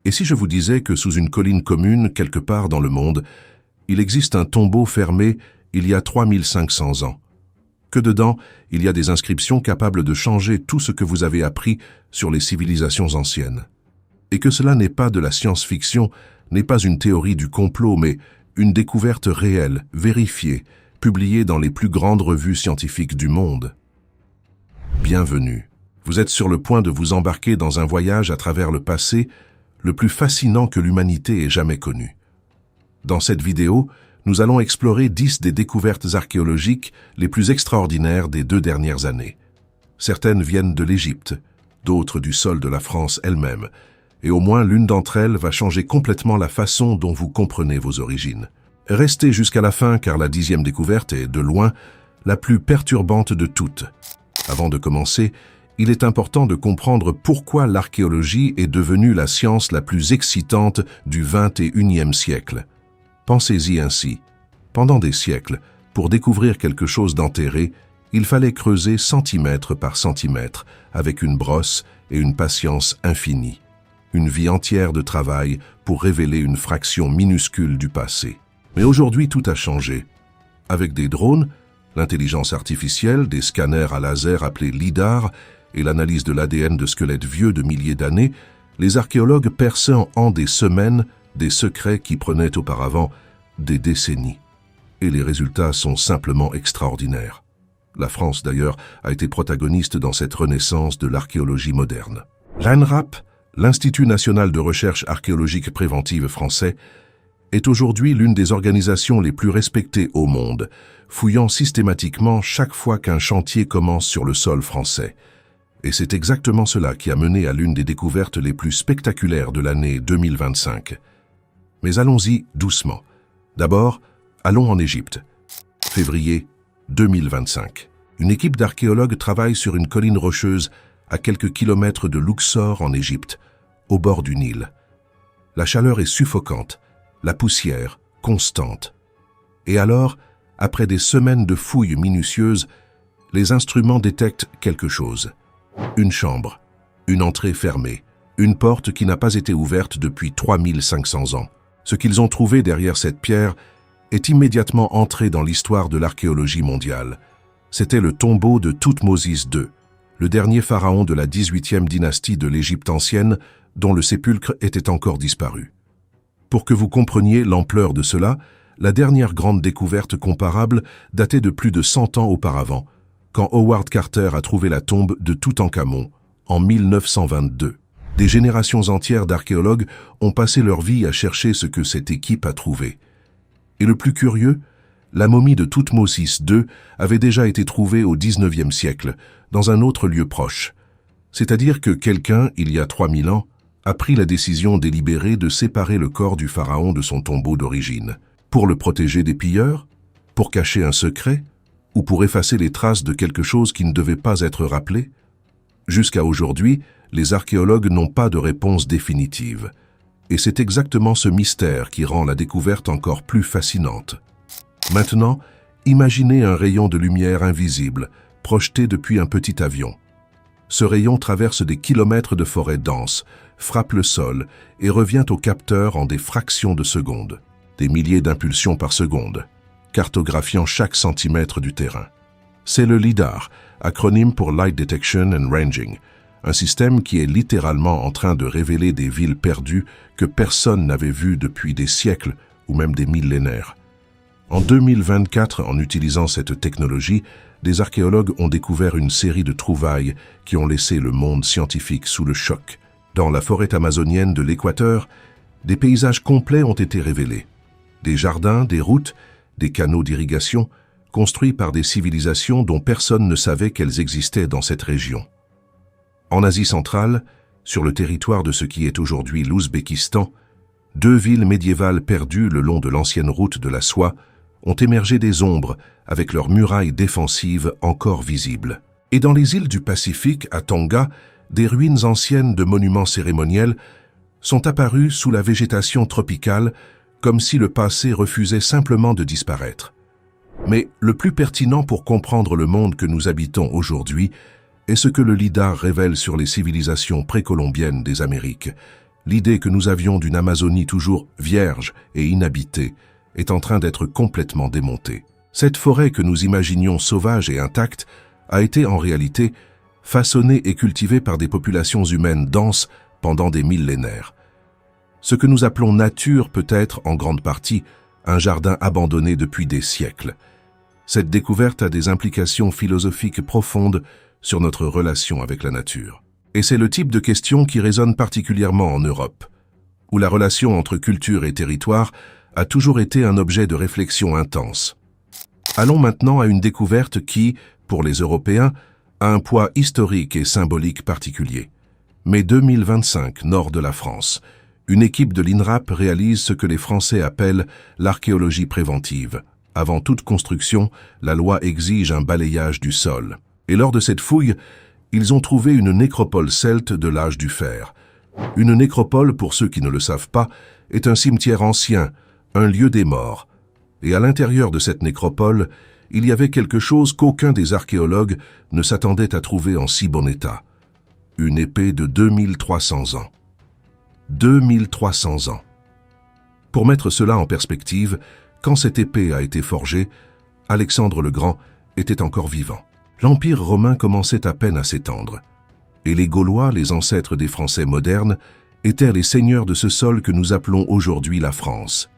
Et si je vous disais que sous une colline commune, quelque part dans le monde, il existe un tombeau fermé il y a 3500 ans, que dedans, il y a des inscriptions capables de changer tout ce que vous avez appris sur les civilisations anciennes, et que cela n'est pas de la science-fiction, n'est pas une théorie du complot, mais une découverte réelle, vérifiée, publiée dans les plus grandes revues scientifiques du monde. Bienvenue. Vous êtes sur le point de vous embarquer dans un voyage à travers le passé, le plus fascinant que l'humanité ait jamais connu. Dans cette vidéo, nous allons explorer 10 des découvertes archéologiques les plus extraordinaires des 2 dernières années. Certaines viennent de l'Égypte, d'autres du sol de la France elle-même, et au moins l'une d'entre elles va changer complètement la façon dont vous comprenez vos origines. Restez jusqu'à la fin car la 10e découverte est, de loin, la plus perturbante de toutes. Avant de commencer, il est important de comprendre pourquoi l'archéologie est devenue la science la plus excitante du XXIe siècle. Pensez-y ainsi. Pendant des siècles, pour découvrir quelque chose d'enterré, il fallait creuser centimètre par centimètre, avec une brosse et une patience infinie. Une vie entière de travail pour révéler une fraction minuscule du passé. Mais aujourd'hui, tout a changé. Avec des drones, l'intelligence artificielle, des scanners à laser appelés lidar et l'analyse de l'ADN de squelettes vieux de milliers d'années, les archéologues percent en des semaines des secrets qui prenaient auparavant des décennies. Et les résultats sont simplement extraordinaires. La France, d'ailleurs, a été protagoniste dans cette renaissance de l'archéologie moderne. L'ANRAP, l'Institut national de recherche archéologique préventive français, est aujourd'hui l'une des organisations les plus respectées au monde, fouillant systématiquement chaque fois qu'un chantier commence sur le sol français. Et c'est exactement cela qui a mené à l'une des découvertes les plus spectaculaires de l'année 2025. Mais allons-y doucement. D'abord, allons en Égypte. Février 2025. Une équipe d'archéologues travaille sur une colline rocheuse à quelques kilomètres de Luxor en Égypte, au bord du Nil. La chaleur est suffocante, la poussière constante. Et alors, après des semaines de fouilles minutieuses, les instruments détectent quelque chose. Une chambre, une entrée fermée, une porte qui n'a pas été ouverte depuis 3500 ans. Ce qu'ils ont trouvé derrière cette pierre est immédiatement entré dans l'histoire de l'archéologie mondiale. C'était le tombeau de Thoutmôsis II, le dernier pharaon de la 18e dynastie de l'Égypte ancienne, dont le sépulcre était encore disparu. Pour que vous compreniez l'ampleur de cela, la dernière grande découverte comparable datait de plus de 100 ans auparavant, quand Howard Carter a trouvé la tombe de Toutankhamon en 1922. Des générations entières d'archéologues ont passé leur vie à chercher ce que cette équipe a trouvé. Et le plus curieux, la momie de Thoutmôsis II avait déjà été trouvée au XIXe siècle, dans un autre lieu proche. C'est-à-dire que quelqu'un, il y a 3000 ans, a pris la décision délibérée de séparer le corps du pharaon de son tombeau d'origine. Pour le protéger des pilleurs? Pour cacher un secret? Ou pour effacer les traces de quelque chose qui ne devait pas être rappelé? Jusqu'à aujourd'hui, les archéologues n'ont pas de réponse définitive. Et c'est exactement ce mystère qui rend la découverte encore plus fascinante. Maintenant, imaginez un rayon de lumière invisible, projeté depuis un petit avion. Ce rayon traverse des kilomètres de forêt dense, frappe le sol et revient au capteur en des fractions de secondes. Des milliers d'impulsions par seconde, cartographiant chaque centimètre du terrain. C'est le LIDAR, acronyme pour Light Detection and Ranging, un système qui est littéralement en train de révéler des villes perdues que personne n'avait vues depuis des siècles ou même des millénaires. En 2024, en utilisant cette technologie, des archéologues ont découvert une série de trouvailles qui ont laissé le monde scientifique sous le choc. Dans la forêt amazonienne de l'Équateur, des paysages complets ont été révélés. Des jardins, des routes, des canaux d'irrigation, construits par des civilisations dont personne ne savait qu'elles existaient dans cette région. En Asie centrale, sur le territoire de ce qui est aujourd'hui l'Ouzbékistan, 2 villes médiévales perdues le long de l'ancienne route de la soie ont émergé des ombres avec leurs murailles défensives encore visibles. Et dans les îles du Pacifique, à Tonga, des ruines anciennes de monuments cérémoniels sont apparues sous la végétation tropicale comme si le passé refusait simplement de disparaître. Mais le plus pertinent pour comprendre le monde que nous habitons aujourd'hui est ce que le LIDAR révèle sur les civilisations précolombiennes des Amériques, L'idée que nous avions d'une Amazonie toujours vierge et inhabitée est en train d'être complètement démontée. Cette forêt que nous imaginions sauvage et intacte a été en réalité façonnée et cultivée par des populations humaines denses pendant des millénaires. Ce que nous appelons nature peut être, en grande partie, un jardin abandonné depuis des siècles. Cette découverte a des implications philosophiques profondes sur notre relation avec la nature. Et c'est le type de question qui résonne particulièrement en Europe, où la relation entre culture et territoire a toujours été un objet de réflexion intense. Allons maintenant à une découverte qui, pour les Européens, a un poids historique et symbolique particulier. Mai 2025, nord de la France, une équipe de l'INRAP réalise ce que les Français appellent l'archéologie préventive. Avant toute construction, la loi exige un balayage du sol. Et lors de cette fouille, ils ont trouvé une nécropole celte de l'âge du fer. Une nécropole, pour ceux qui ne le savent pas, est un cimetière ancien, un lieu des morts. Et à l'intérieur de cette nécropole, il y avait quelque chose qu'aucun des archéologues ne s'attendait à trouver en si bon état. Une épée de 2300 ans. 2300 ans. Pour mettre cela en perspective, quand cette épée a été forgée, Alexandre le Grand était encore vivant. L'Empire romain commençait à peine à s'étendre. Et les Gaulois, les ancêtres des Français modernes, étaient les seigneurs de ce sol que nous appelons aujourd'hui la France.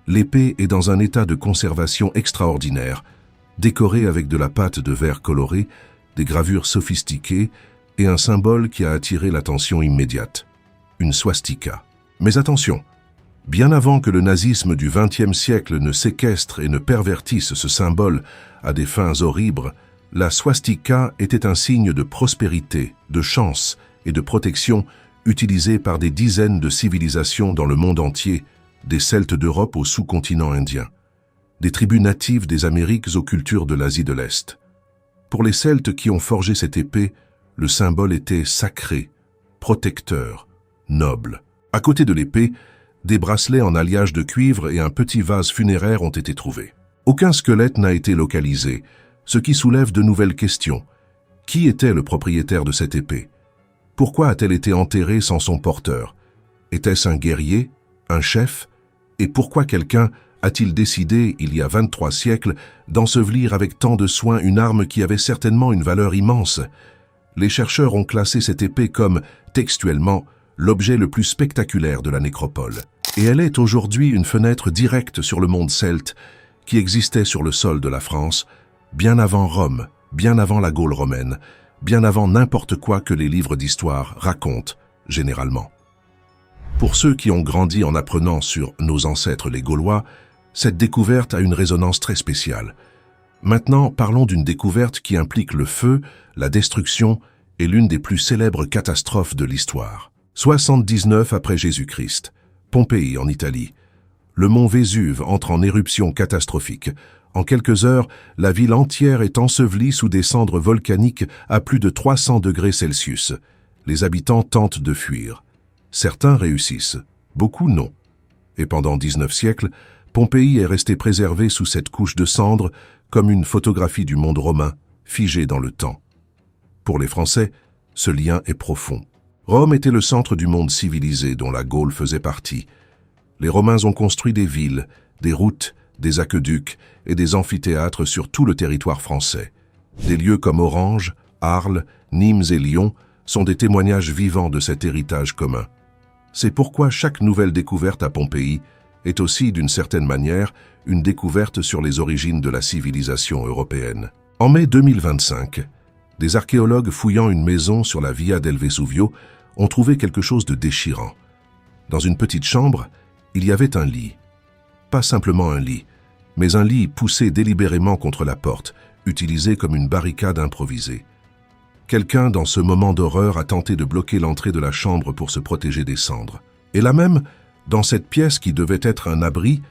L'épée est dans un état de conservation extraordinaire, décorée avec de la pâte de verre colorée, des gravures sophistiquées et un symbole qui a attiré l'attention immédiate. Une swastika. Mais attention, bien avant que le nazisme du XXe siècle ne séquestre et ne pervertisse ce symbole à des fins horribles, la swastika était un signe de prospérité, de chance et de protection utilisé par des dizaines de civilisations dans le monde entier, des Celtes d'Europe au sous-continent indien, des tribus natives des Amériques aux cultures de l'Asie de l'Est. Pour les Celtes qui ont forgé cette épée, le symbole était sacré, protecteur, noble. À côté de l'épée, des bracelets en alliage de cuivre et un petit vase funéraire ont été trouvés. Aucun squelette n'a été localisé, ce qui soulève de nouvelles questions. Qui était le propriétaire de cette épée? Pourquoi a-t-elle été enterrée sans son porteur? Était-ce un guerrier, un chef? Et pourquoi quelqu'un a-t-il décidé, il y a 23 siècles, d'ensevelir avec tant de soin une arme qui avait certainement une valeur immense? Les chercheurs ont classé cette épée comme, textuellement, l'objet le plus spectaculaire de la nécropole. Et elle est aujourd'hui une fenêtre directe sur le monde celte qui existait sur le sol de la France, bien avant Rome, bien avant la Gaule romaine, bien avant n'importe quoi que les livres d'histoire racontent, généralement. Pour ceux qui ont grandi en apprenant sur nos ancêtres les Gaulois, cette découverte a une résonance très spéciale. Maintenant, parlons d'une découverte qui implique le feu, la destruction et l'une des plus célèbres catastrophes de l'histoire. 79 après Jésus-Christ, Pompéi en Italie. Le mont Vésuve entre en éruption catastrophique. En quelques heures, la ville entière est ensevelie sous des cendres volcaniques à plus de 300 degrés Celsius. Les habitants tentent de fuir. Certains réussissent, beaucoup non. Et pendant 19 siècles, Pompéi est resté préservé sous cette couche de cendres comme une photographie du monde romain, figée dans le temps. Pour les Français, ce lien est profond. Rome était le centre du monde civilisé dont la Gaule faisait partie. Les Romains ont construit des villes, des routes, des aqueducs et des amphithéâtres sur tout le territoire français. Des lieux comme Orange, Arles, Nîmes et Lyon sont des témoignages vivants de cet héritage commun. C'est pourquoi chaque nouvelle découverte à Pompéi est aussi, d'une certaine manière, une découverte sur les origines de la civilisation européenne. En mai 2025, des archéologues fouillant une maison sur la Via del Vesuvio ont trouvé quelque chose de déchirant. Dans une petite chambre, il y avait un lit. Pas simplement un lit, mais un lit poussé délibérément contre la porte, utilisé comme une barricade improvisée. Quelqu'un, dans ce moment d'horreur, a tenté de bloquer l'entrée de la chambre pour se protéger des cendres. Et là même, dans cette pièce qui devait être un abri,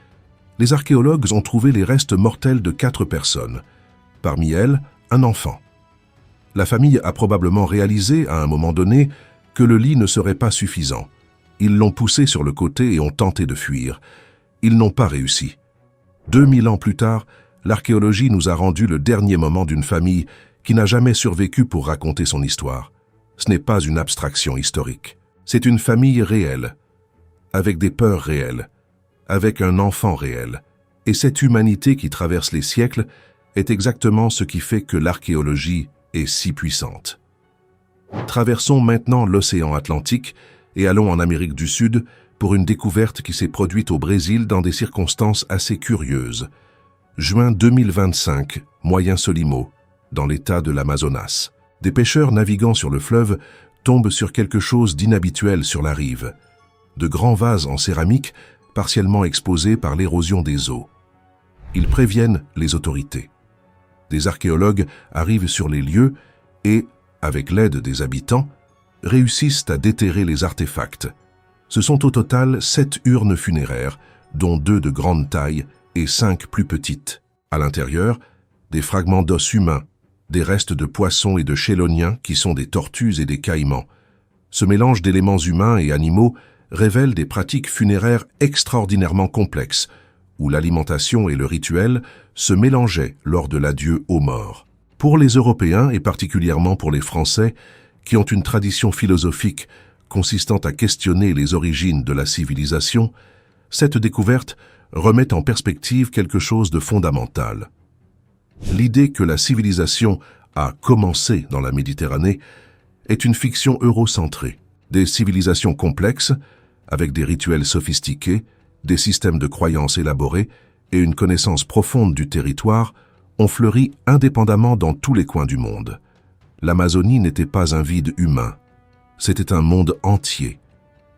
les archéologues ont trouvé les restes mortels de 4 personnes. Parmi elles, un enfant. La famille a probablement réalisé, à un moment donné, que le lit ne serait pas suffisant. Ils l'ont poussé sur le côté et ont tenté de fuir. Ils n'ont pas réussi. 2000 ans plus tard, l'archéologie nous a rendu le dernier moment d'une famille qui n'a jamais survécu pour raconter son histoire. Ce n'est pas une abstraction historique. C'est une famille réelle, avec des peurs réelles, avec un enfant réel. Et cette humanité qui traverse les siècles est exactement ce qui fait que l'archéologie est si puissante. Traversons maintenant l'océan Atlantique et allons en Amérique du Sud pour une découverte qui s'est produite au Brésil dans des circonstances assez curieuses. Juin 2025, Moyen Solimo, dans l'état de l'Amazonas. Des pêcheurs naviguant sur le fleuve tombent sur quelque chose d'inhabituel sur la rive. De grands vases en céramique partiellement exposés par l'érosion des eaux. Ils préviennent les autorités. Des archéologues arrivent sur les lieux et, avec l'aide des habitants, réussissent à déterrer les artefacts. Ce sont au total 7 urnes funéraires, dont 2 de grande taille et 5 plus petites. À l'intérieur, des fragments d'os humains, des restes de poissons et de chéloniens qui sont des tortues et des caïmans. Ce mélange d'éléments humains et animaux révèle des pratiques funéraires extraordinairement complexes, où l'alimentation et le rituel se mélangeaient lors de l'adieu aux morts. Pour les Européens, et particulièrement pour les Français, qui ont une tradition philosophique consistant à questionner les origines de la civilisation, cette découverte remet en perspective quelque chose de fondamental. L'idée que la civilisation a commencé dans la Méditerranée est une fiction eurocentrée. Des civilisations complexes, avec des rituels sophistiqués, des systèmes de croyances élaborés et une connaissance profonde du territoire, ont fleuri indépendamment dans tous les coins du monde. L'Amazonie n'était pas un vide humain, c'était un monde entier.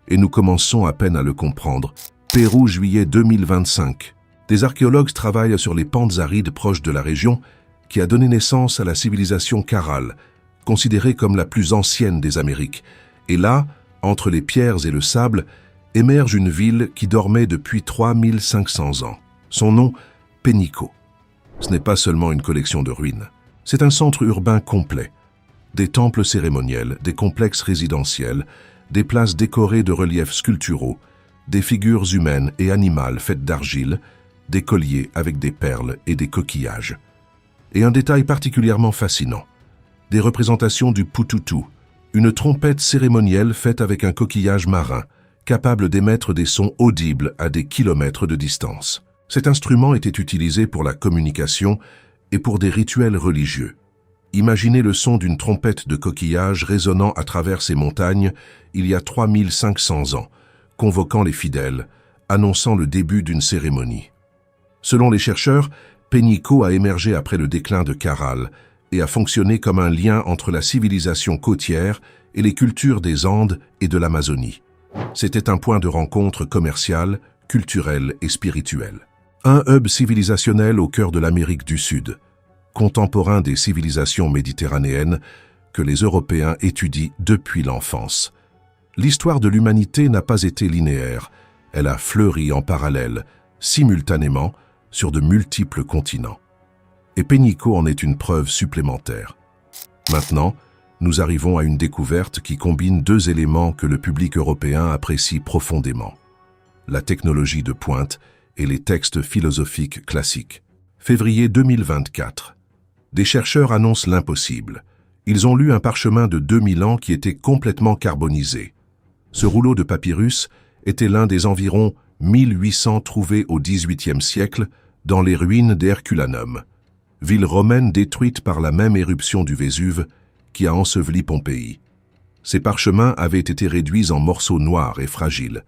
Et nous commençons à peine à le comprendre. Pérou, juillet 2025. Des archéologues travaillent sur les pentes arides proches de la région qui a donné naissance à la civilisation Caral, considérée comme la plus ancienne des Amériques. Et là, entre les pierres et le sable, émerge une ville qui dormait depuis 3500 ans. Son nom, Pénico. Ce n'est pas seulement une collection de ruines. C'est un centre urbain complet. Des temples cérémoniels, des complexes résidentiels, des places décorées de reliefs sculpturaux, des figures humaines et animales faites d'argile, des colliers avec des perles et des coquillages. Et un détail particulièrement fascinant, des représentations du pututu, une trompette cérémonielle faite avec un coquillage marin, capable d'émettre des sons audibles à des kilomètres de distance. Cet instrument était utilisé pour la communication et pour des rituels religieux. Imaginez le son d'une trompette de coquillage résonnant à travers ces montagnes il y a 3500 ans, convoquant les fidèles, annonçant le début d'une cérémonie. Selon les chercheurs, Pénico a émergé après le déclin de Caral et a fonctionné comme un lien entre la civilisation côtière et les cultures des Andes et de l'Amazonie. C'était un point de rencontre commercial, culturel et spirituel. Un hub civilisationnel au cœur de l'Amérique du Sud, contemporain des civilisations méditerranéennes que les Européens étudient depuis l'enfance. L'histoire de l'humanité n'a pas été linéaire, elle a fleuri en parallèle, simultanément, sur de multiples continents. Et Pénico en est une preuve supplémentaire. Maintenant, nous arrivons à une découverte qui combine 2 éléments que le public européen apprécie profondément. La technologie de pointe et les textes philosophiques classiques. Février 2024. Des chercheurs annoncent l'impossible. Ils ont lu un parchemin de 2000 ans qui était complètement carbonisé. Ce rouleau de papyrus était l'un des environ 1800 trouvés au XVIIIe siècle dans les ruines d'Herculanum, ville romaine détruite par la même éruption du Vésuve qui a enseveli Pompéi. Ces parchemins avaient été réduits en morceaux noirs et fragiles.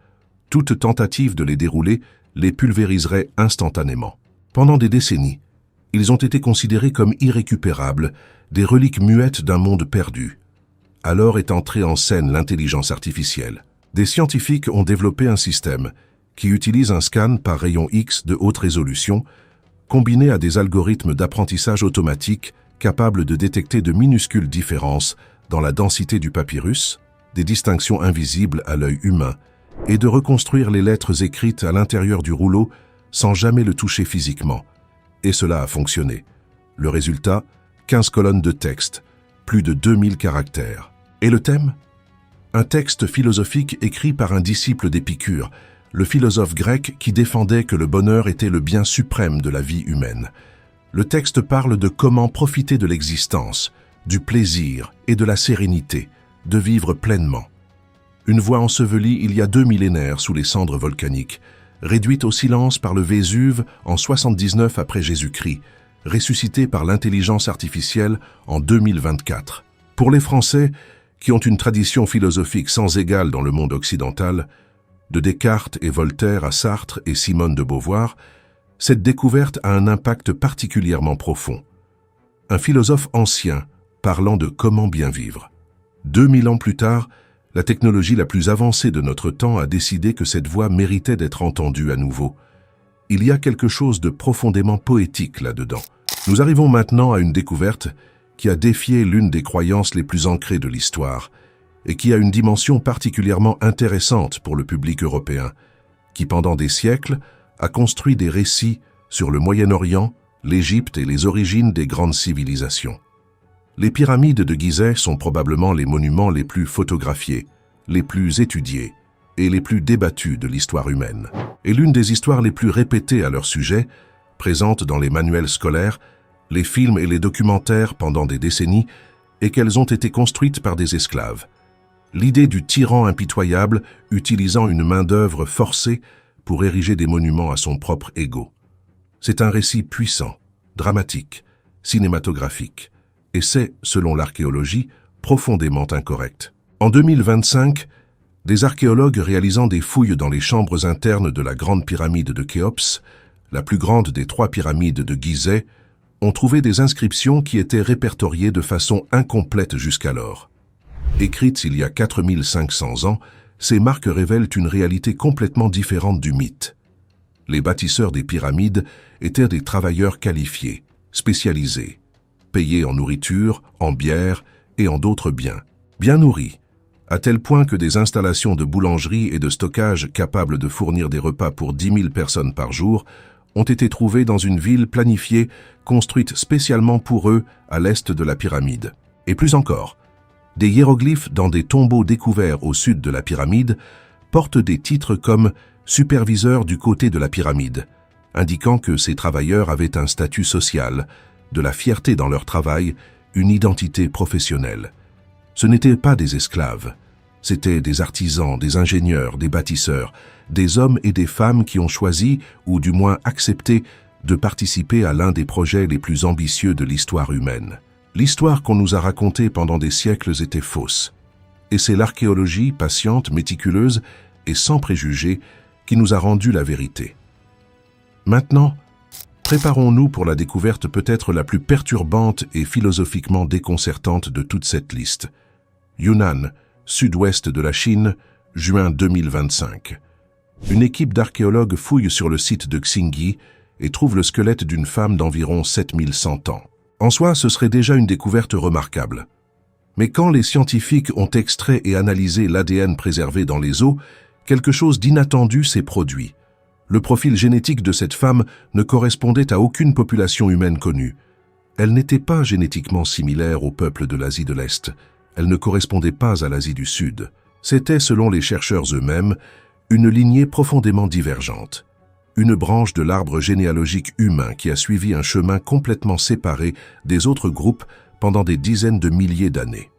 Toute tentative de les dérouler les pulvériserait instantanément. Pendant des décennies, ils ont été considérés comme irrécupérables, des reliques muettes d'un monde perdu. Alors est entrée en scène l'intelligence artificielle. Des scientifiques ont développé un système qui utilise un scan par rayon X de haute résolution, combiné à des algorithmes d'apprentissage automatique capables de détecter de minuscules différences dans la densité du papyrus, des distinctions invisibles à l'œil humain, et de reconstruire les lettres écrites à l'intérieur du rouleau sans jamais le toucher physiquement. Et cela a fonctionné. Le résultat, 15 colonnes de texte, plus de 2000 caractères. Et le thème? Un texte philosophique écrit par un disciple d'Épicure, le philosophe grec qui défendait que le bonheur était le bien suprême de la vie humaine. Le texte parle de comment profiter de l'existence, du plaisir et de la sérénité, de vivre pleinement. Une voix ensevelie il y a 2 millénaires sous les cendres volcaniques, réduite au silence par le Vésuve en 79 après Jésus-Christ, ressuscitée par l'intelligence artificielle en 2024. Pour les Français, qui ont une tradition philosophique sans égale dans le monde occidental, de Descartes et Voltaire à Sartre et Simone de Beauvoir, cette découverte a un impact particulièrement profond. Un philosophe ancien parlant de comment bien vivre. 2000 ans plus tard, la technologie la plus avancée de notre temps a décidé que cette voix méritait d'être entendue à nouveau. Il y a quelque chose de profondément poétique là-dedans. Nous arrivons maintenant à une découverte qui a défié l'une des croyances les plus ancrées de l'histoire et qui a une dimension particulièrement intéressante pour le public européen, qui pendant des siècles a construit des récits sur le Moyen-Orient, l'Égypte et les origines des grandes civilisations. Les pyramides de Gizeh sont probablement les monuments les plus photographiés, les plus étudiés et les plus débattus de l'histoire humaine. Et l'une des histoires les plus répétées à leur sujet, présente dans les manuels scolaires, les films et les documentaires pendant des décennies, est qu'elles ont été construites par des esclaves. L'idée du tyran impitoyable utilisant une main-d'œuvre forcée pour ériger des monuments à son propre ego. C'est un récit puissant, dramatique, cinématographique, et c'est, selon l'archéologie, profondément incorrect. En 2025, des archéologues réalisant des fouilles dans les chambres internes de la grande pyramide de Khéops, la plus grande des 3 pyramides de Gizeh, ont trouvé des inscriptions qui étaient répertoriées de façon incomplète jusqu'alors. Écrites il y a 4500 ans, ces marques révèlent une réalité complètement différente du mythe. Les bâtisseurs des pyramides étaient des travailleurs qualifiés, spécialisés, payés en nourriture, en bière et en d'autres biens, bien nourris, à tel point que des installations de boulangerie et de stockage capables de fournir des repas pour 10 000 personnes par jour ont été trouvées dans une ville planifiée, construite spécialement pour eux à l'est de la pyramide. Et plus encore, des hiéroglyphes dans des tombeaux découverts au sud de la pyramide portent des titres comme « superviseur du côté de la pyramide », indiquant que ces travailleurs avaient un statut social, de la fierté dans leur travail, une identité professionnelle. Ce n'étaient pas des esclaves, c'étaient des artisans, des ingénieurs, des bâtisseurs, des hommes et des femmes qui ont choisi, ou du moins accepté, de participer à l'un des projets les plus ambitieux de l'histoire humaine. L'histoire qu'on nous a racontée pendant des siècles était fausse. Et c'est l'archéologie, patiente, méticuleuse et sans préjugés, qui nous a rendu la vérité. Maintenant, préparons-nous pour la découverte peut-être la plus perturbante et philosophiquement déconcertante de toute cette liste. Yunnan, sud-ouest de la Chine, juin 2025. Une équipe d'archéologues fouille sur le site de Xingyi et trouve le squelette d'une femme d'environ 7100 ans. En soi, ce serait déjà une découverte remarquable. Mais quand les scientifiques ont extrait et analysé l'ADN préservé dans les os, quelque chose d'inattendu s'est produit. Le profil génétique de cette femme ne correspondait à aucune population humaine connue. Elle n'était pas génétiquement similaire au peuple de l'Asie de l'Est. Elle ne correspondait pas à l'Asie du Sud. C'était, selon les chercheurs eux-mêmes, une lignée profondément divergente. Une branche de l'arbre généalogique humain qui a suivi un chemin complètement séparé des autres groupes pendant des dizaines de milliers d'années.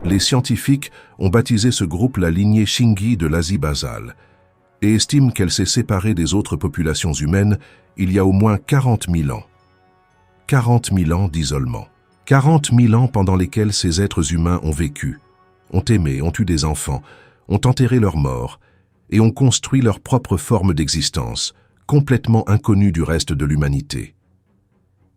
Les scientifiques ont baptisé ce groupe la lignée Xingyi de l'Asie basale et estiment qu'elle s'est séparée des autres populations humaines il y a au moins 40 000 ans. 40 000 ans d'isolement. 40 000 ans pendant lesquels ces êtres humains ont vécu, ont aimé, ont eu des enfants, ont enterré leurs morts et ont construit leur propre forme d'existence, complètement inconnue du reste de l'humanité.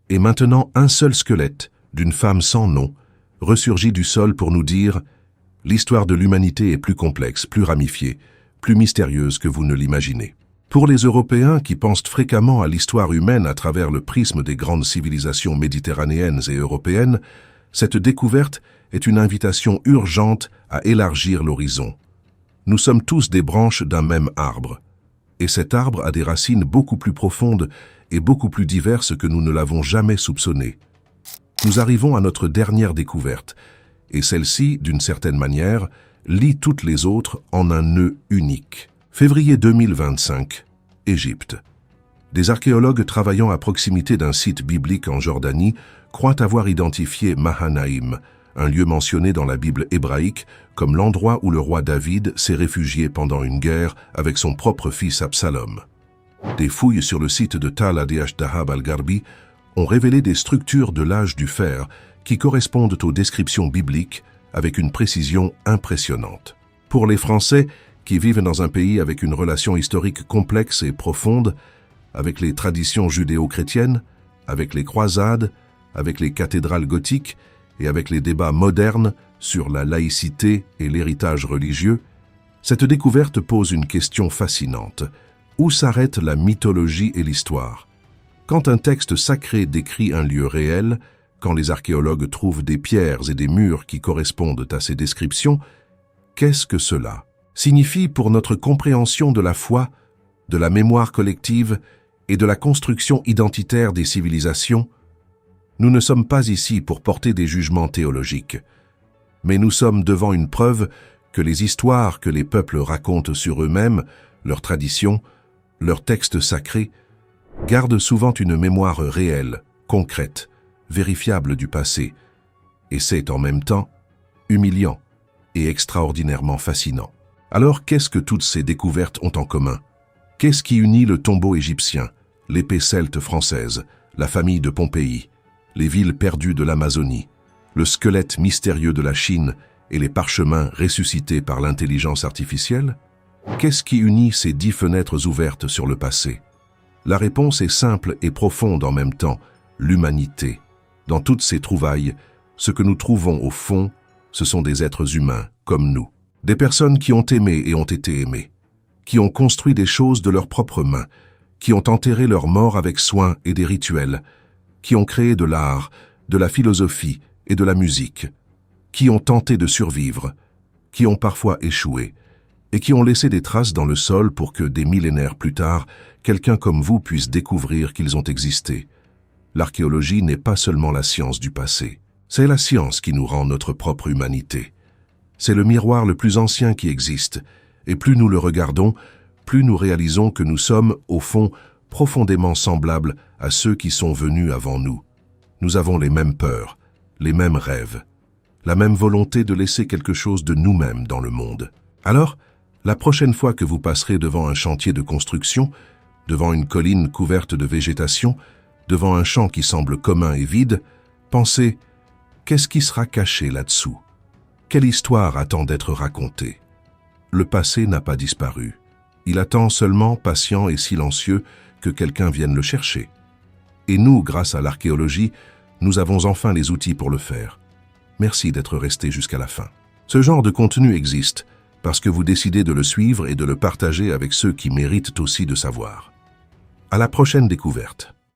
Et maintenant, un seul squelette, d'une femme sans nom, ressurgit du sol pour nous dire « L'histoire de l'humanité est plus complexe, plus ramifiée, plus mystérieuse que vous ne l'imaginez. » Pour les Européens qui pensent fréquemment à l'histoire humaine à travers le prisme des grandes civilisations méditerranéennes et européennes, cette découverte est une invitation urgente à élargir l'horizon. Nous sommes tous des branches d'un même arbre. Et cet arbre a des racines beaucoup plus profondes et beaucoup plus diverses que nous ne l'avons jamais soupçonné. Nous arrivons à notre dernière découverte, et celle-ci, d'une certaine manière, lie toutes les autres en un nœud unique. Février 2025, Égypte. Des archéologues travaillant à proximité d'un site biblique en Jordanie croient avoir identifié Mahanaïm, un lieu mentionné dans la Bible hébraïque comme l'endroit où le roi David s'est réfugié pendant une guerre avec son propre fils Absalom. Des fouilles sur le site de Tal Adh Dahab al-Gharbi ont révélé des structures de l'âge du fer qui correspondent aux descriptions bibliques avec une précision impressionnante. Pour les Français, qui vivent dans un pays avec une relation historique complexe et profonde, avec les traditions judéo-chrétiennes, avec les croisades, avec les cathédrales gothiques et avec les débats modernes sur la laïcité et l'héritage religieux, cette découverte pose une question fascinante. Où s'arrête la mythologie et l'histoire? Quand un texte sacré décrit un lieu réel, quand les archéologues trouvent des pierres et des murs qui correspondent à ces descriptions, qu'est-ce que cela signifie pour notre compréhension de la foi, de la mémoire collective et de la construction identitaire des civilisations? Nous ne sommes pas ici pour porter des jugements théologiques, mais nous sommes devant une preuve que les histoires que les peuples racontent sur eux-mêmes, leurs traditions, leurs textes sacrés, gardent souvent une mémoire réelle, concrète, vérifiable du passé, et c'est en même temps humiliant et extraordinairement fascinant. Alors qu'est-ce que toutes ces découvertes ont en commun? Qu'est-ce qui unit le tombeau égyptien, l'épée celte française, la famille de Pompéi, les villes perdues de l'Amazonie, le squelette mystérieux de la Chine et les parchemins ressuscités par l'intelligence artificielle? Qu'est-ce qui unit ces 10 fenêtres ouvertes sur le passé? La réponse est simple et profonde en même temps, l'humanité. Dans toutes ces trouvailles, ce que nous trouvons au fond, ce sont des êtres humains, comme nous. Des personnes qui ont aimé et ont été aimées, qui ont construit des choses de leurs propres mains, qui ont enterré leurs morts avec soin et des rituels, qui ont créé de l'art, de la philosophie et de la musique, qui ont tenté de survivre, qui ont parfois échoué, et qui ont laissé des traces dans le sol pour que, des millénaires plus tard, quelqu'un comme vous puisse découvrir qu'ils ont existé. L'archéologie n'est pas seulement la science du passé, c'est la science qui nous rend notre propre humanité. C'est le miroir le plus ancien qui existe, et plus nous le regardons, plus nous réalisons que nous sommes, au fond, profondément semblables à ceux qui sont venus avant nous. Nous avons les mêmes peurs, les mêmes rêves, la même volonté de laisser quelque chose de nous-mêmes dans le monde. Alors, la prochaine fois que vous passerez devant un chantier de construction, devant une colline couverte de végétation, devant un champ qui semble commun et vide, pensez, qu'est-ce qui sera caché là-dessous? Quelle histoire attend d'être racontée? Le passé n'a pas disparu. Il attend seulement, patient et silencieux, que quelqu'un vienne le chercher. Et nous, grâce à l'archéologie, nous avons enfin les outils pour le faire. Merci d'être resté jusqu'à la fin. Ce genre de contenu existe parce que vous décidez de le suivre et de le partager avec ceux qui méritent aussi de savoir. À la prochaine découverte.